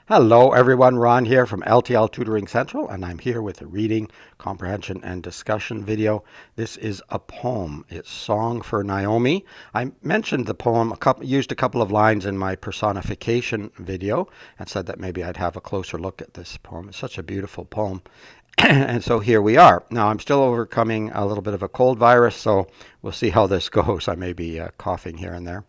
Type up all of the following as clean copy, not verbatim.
Hello everyone, Ron here from L.T.L. Tutoring Central, and I'm here with a reading, comprehension, and discussion video. This is a poem. It's Song for Naomi. I mentioned the poem, used a couple of lines in my personification video, and said that maybe I'd have a closer look at this poem. It's such a beautiful poem. And so here we are. Now I'm still overcoming a little bit of a cold virus, so we'll see how this goes. I may be coughing here and there.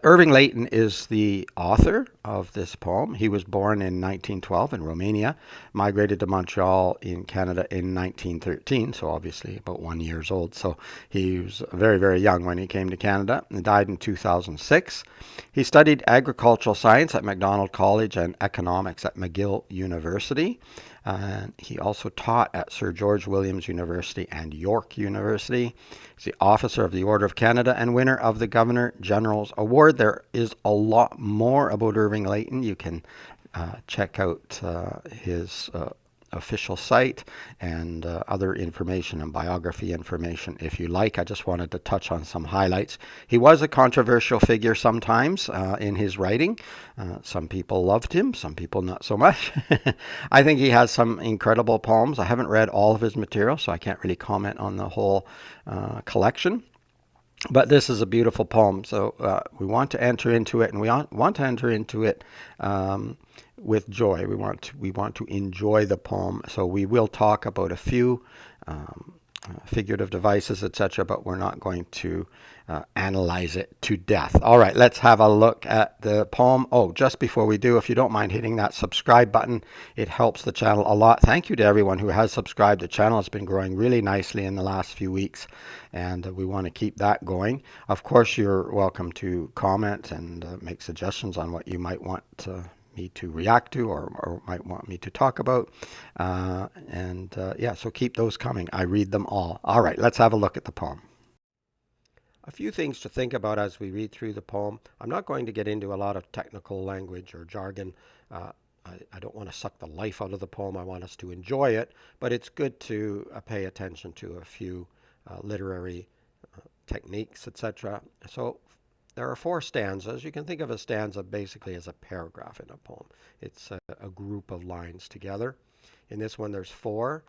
Irving Layton is the author of this poem. He was born in 1912 in Romania, migrated to Montreal in Canada in 1913, so obviously about 1 year old. So he was very, very young when he came to Canada and died in 2006. He studied agricultural science at Macdonald College and economics at McGill University. He also taught at Sir George Williams University and York University. He's the officer of the Order of Canada and winner of the Governor General's Award. There is a lot more about Irving Layton. You can check out his official site and other information and biography information if you like. I just wanted to touch on some highlights. He was a controversial figure sometimes in his writing. Some people loved him, some people not so much. I think he has some incredible poems. I haven't read all of his material, so I can't really comment on the whole collection. But this is a beautiful poem, so we want to enter into it, and we want to enter into it with joy. We want to enjoy the poem. So we will talk about a few figurative devices, etc., but we're not going to analyze it to death. All right, let's have a look at the poem. Oh, just before we do, if you don't mind hitting that subscribe button, it helps the channel a lot. Thank you to everyone who has subscribed. The channel has been growing really nicely in the last few weeks, and we want to keep that going. Of course, you're welcome to comment and make suggestions on what you might want me to react to or might want me to talk about. Yeah, so keep those coming. I read them all. All right, let's have a look at the poem. A few things to think about as we read through the poem. I'm not going to get into a lot of technical language or jargon. I don't want to suck the life out of the poem. I want us to enjoy it, but it's good to pay attention to a few literary techniques, etc. So there are 4 stanzas. You can think of a stanza basically as a paragraph in a poem. It's a group of lines together. In this one, there's 4.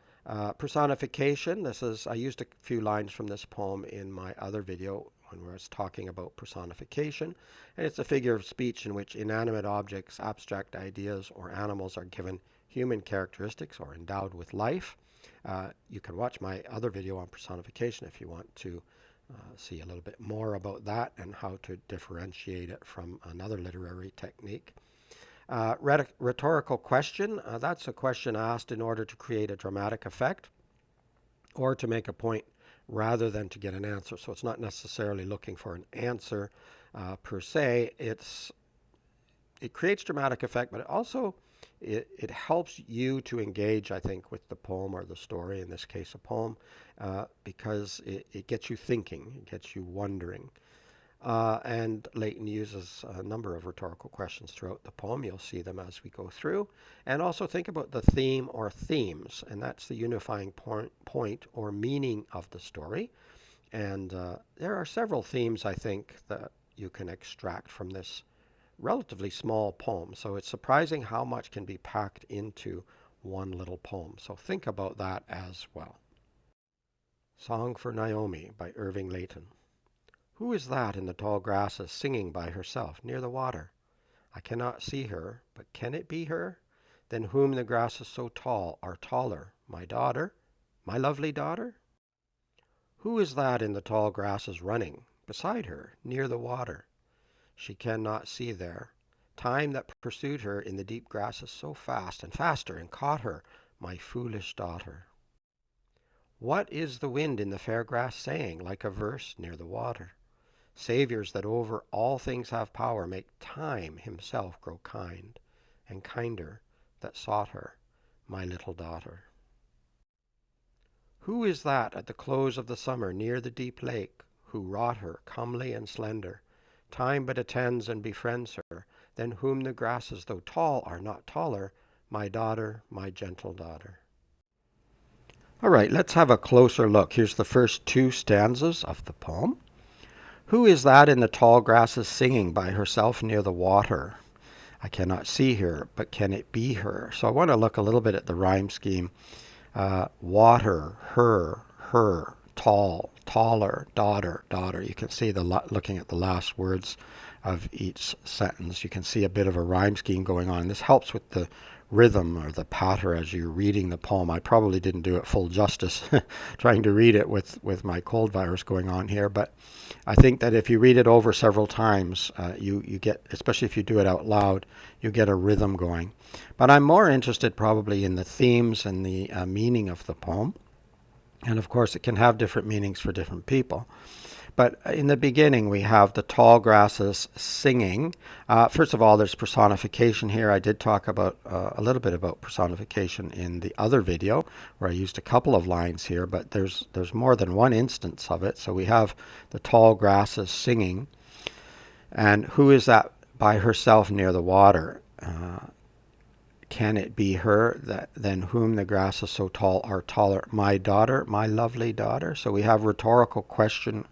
Personification. I used a few lines from this poem in my other video when I was talking about personification. And it's a figure of speech in which inanimate objects, abstract ideas, or animals are given human characteristics or endowed with life. You can watch my other video on personification if you want to see a little bit more about that and how to differentiate it from another literary technique. Rhetorical question. That's a question asked in order to create a dramatic effect or to make a point rather than to get an answer. So it's not necessarily looking for an answer per se. It creates dramatic effect, but it helps you to engage, I think, with the poem or the story, in this case a poem, because it gets you thinking, it gets you wondering. And Layton uses a number of rhetorical questions throughout the poem. You'll see them as we go through. And also think about the theme or themes, and that's the unifying point or meaning of the story. And there are several themes, I think, that you can extract from this relatively small poem. So it's surprising how much can be packed into one little poem. So think about that as well. Song for Naomi by Irving Layton. Who is that in the tall grasses singing by herself near the water? I cannot see her, but can it be her? Than whom the grasses so tall are taller, my daughter, my lovely daughter? Who is that in the tall grasses running beside her near the water? She cannot see there. Time that pursued her in the deep grasses so fast and faster and caught her, my foolish daughter. What is the wind in the fair grass saying, like a verse near the water? Saviors that over all things have power make time himself grow kind, and kinder that sought her, my little daughter. Who is that at the close of the summer near the deep lake, who wrought her comely and slender? Time but attends and befriends her, than whom the grasses, though tall, are not taller, my daughter, my gentle daughter. All right, let's have a closer look. Here's the first 2 stanzas of the poem. Who is that in the tall grasses singing by herself near the water? I cannot see her, but can it be her? So I want to look a little bit at the rhyme scheme. Water, her, tall, taller, daughter, daughter. You can see looking at the last words of each sentence, you can see a bit of a rhyme scheme going on. This helps with the rhythm or the patter as you're reading the poem. I probably didn't do it full justice trying to read it with my cold virus going on here, but I think that if you read it over several times, you get, especially if you do it out loud, you get a rhythm going. But I'm more interested probably in the themes and the meaning of the poem. And of course, it can have different meanings for different people. But in the beginning, we have the tall grasses singing. First of all, there's personification here. I did talk about a little bit about personification in the other video, where I used a couple of lines here, but there's more than one instance of it. So we have the tall grasses singing. And who is that by herself near the water? Can it be her than whom the grasses so tall are taller? My daughter, my lovely daughter. So we have rhetorical question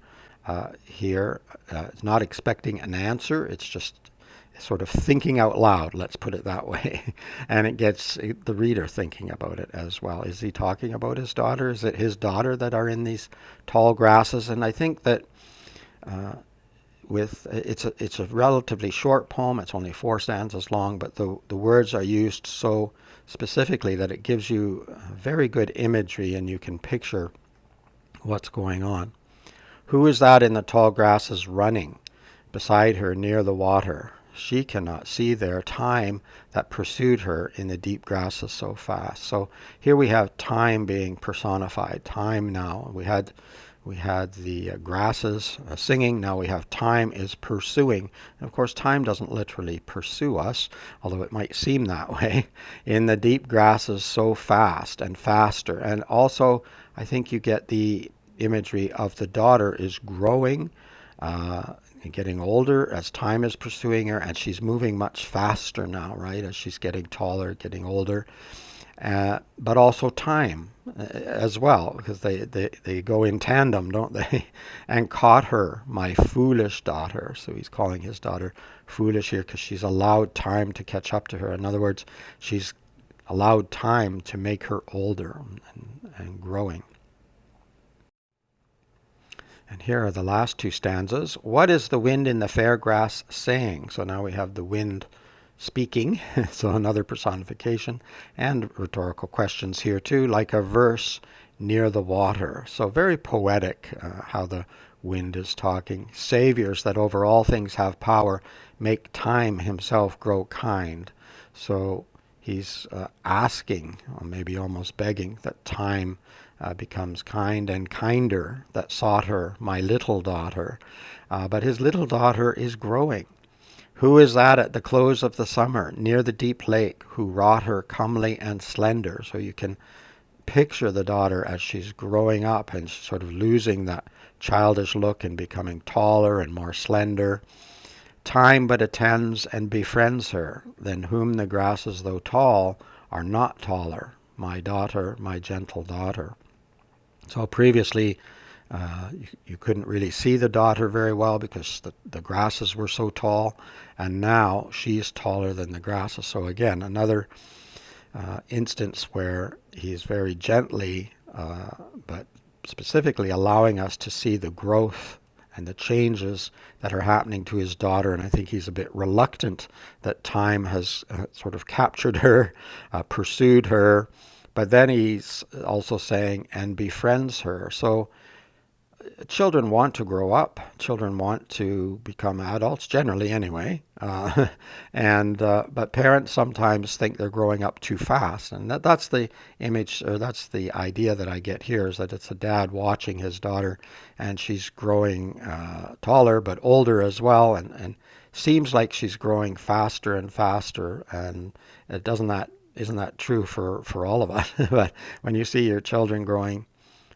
here. It's not expecting an answer. It's just sort of thinking out loud, let's put it that way. And it gets the reader thinking about it as well. Is he talking about his daughter? Is it his daughter that are in these tall grasses? And I think that it's a relatively short poem. It's only 4 stanzas long, but the words are used so specifically that it gives you very good imagery and you can picture what's going on. Who is that in the tall grasses running beside her near the water? She cannot see there time that pursued her in the deep grasses so fast. So here we have time being personified. Time now. We had the grasses singing. Now we have time is pursuing. And of course, time doesn't literally pursue us, although it might seem that way. In the deep grasses so fast and faster. And also, I think you get the imagery of the daughter is growing, getting older as time is pursuing her, and she's moving much faster now, right, as she's getting taller, getting older. But also time as well, because they go in tandem, don't they? And caught her, my foolish daughter. So he's calling his daughter foolish here because she's allowed time to catch up to her. In other words, she's allowed time to make her older and growing. And here are the last 2 stanzas. What is the wind in the fair grass saying? So now we have the wind speaking, so another personification, and rhetorical questions here too, like a verse near the water. So very poetic how the wind is talking. Saviors that over all things have power, make time himself grow kind. So he's asking, or maybe almost begging, that time becomes kind and kinder, that sought her, my little daughter. But his little daughter is growing. Who is that at the close of the summer, near the deep lake, who wrought her comely and slender? So you can picture the daughter as she's growing up and sort of losing that childish look and becoming taller and more slender. Time but attends and befriends her, than whom the grasses, though tall, are not taller. My daughter, my gentle daughter. So previously, you couldn't really see the daughter very well because the grasses were so tall, and now she's taller than the grasses. So again, another instance where he's very gently, but specifically allowing us to see the growth and the changes that are happening to his daughter. And I think he's a bit reluctant that time has sort of captured her, pursued her. But then he's also saying, and befriends her. So children want to grow up. Children want to become adults, generally anyway. But parents sometimes think they're growing up too fast. And that's the image, or that's the idea that I get here, is that it's a dad watching his daughter, and she's growing taller, but older as well, and seems like she's growing faster and faster. And isn't that true for all of us? But when you see your children growing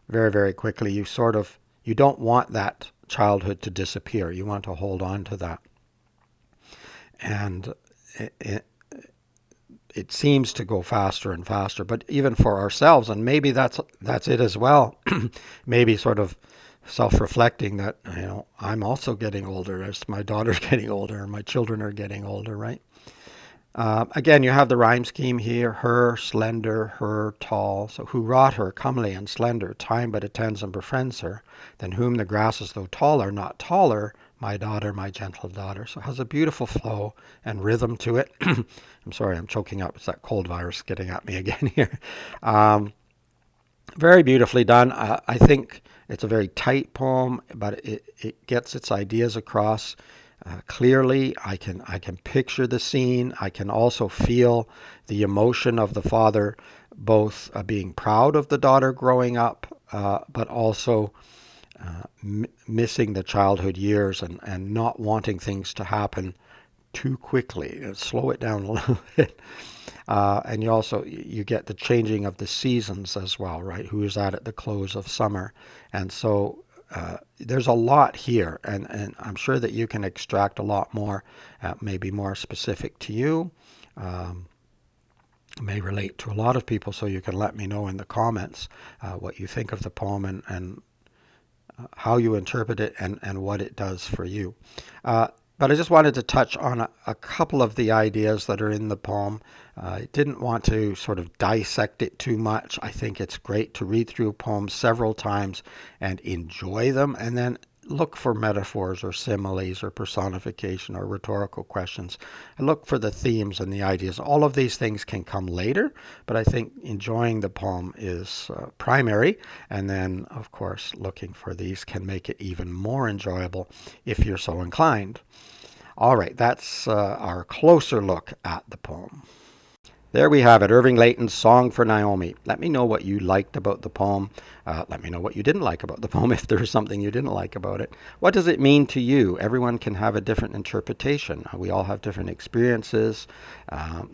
very, very quickly, you don't want that childhood to disappear. You want to hold on to that. And it seems to go faster and faster, but even for ourselves, and maybe that's it as well, maybe sort of self-reflecting that, I'm also getting older as my daughter's getting older and my children are getting older, right? Again, you have the rhyme scheme here. Her, slender, her, tall. So who wrought her, comely and slender, time but attends and befriends her, than whom the grasses, though taller, not taller, my daughter, my gentle daughter. So it has a beautiful flow and rhythm to it. I'm sorry, I'm choking up. It's that cold virus getting at me again here. Um, Very beautifully done. I think it's a very tight poem, but it gets its ideas across clearly. I can picture the scene. I can also feel the emotion of the father, both being proud of the daughter growing up, but also missing the childhood years and not wanting things to happen too quickly. Slow it down a little bit. And you get the changing of the seasons as well, right? Who is that at the close of summer? And so there's a lot here, and I'm sure that you can extract a lot more, maybe more specific to you. Um, may relate to a lot of people, so you can let me know in the comments what you think of the poem and how you interpret it and what it does for you. But I just wanted to touch on a couple of the ideas that are in the poem. I didn't want to sort of dissect it too much. I think it's great to read through poems several times and enjoy them, and then look for metaphors or similes or personification or rhetorical questions. I look for the themes and the ideas. All of these things can come later, but I think enjoying the poem is primary. And then, of course, looking for these can make it even more enjoyable if you're so inclined. All right, that's our closer look at the poem. There we have it, Irving Layton's Song for Naomi. Let me know what you liked about the poem. Let me know what you didn't like about the poem if there's something you didn't like about it. What does it mean to you? Everyone can have a different interpretation. We all have different experiences,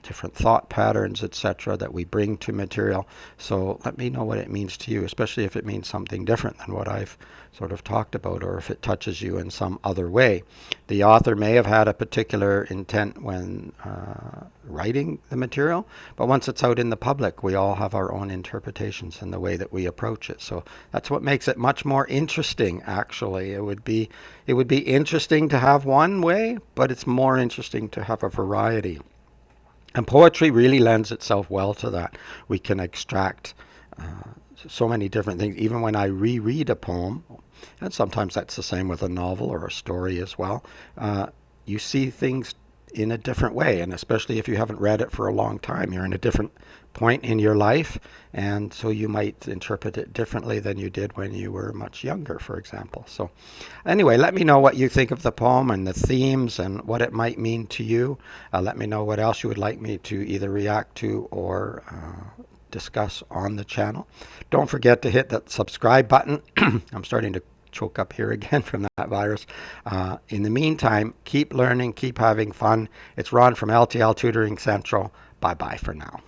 different thought patterns, etc., that we bring to material. So let me know what it means to you, especially if it means something different than what I've sort of talked about, or if it touches you in some other way. The author may have had a particular intent when writing the material, but once it's out in the public, we all have our own interpretations in the way that we approach it. So that's what makes it much more interesting, actually. It would be interesting to have one way, but it's more interesting to have a variety. And poetry really lends itself well to that. We can extract so many different things. Even when I reread a poem, and sometimes that's the same with a novel or a story as well, uh, you see things in a different way. And especially if you haven't read it for a long time, you're in a different point in your life. And so you might interpret it differently than you did when you were much younger, for example. So anyway, let me know what you think of the poem and the themes and what it might mean to you. Let me know what else you would like me to either react to or discuss on the channel. Don't forget to hit that subscribe button. I'm starting to choke up here again from that virus. In the meantime, keep learning, keep having fun. It's Ron from L.T.L. Tutoring Central. Bye-bye for now.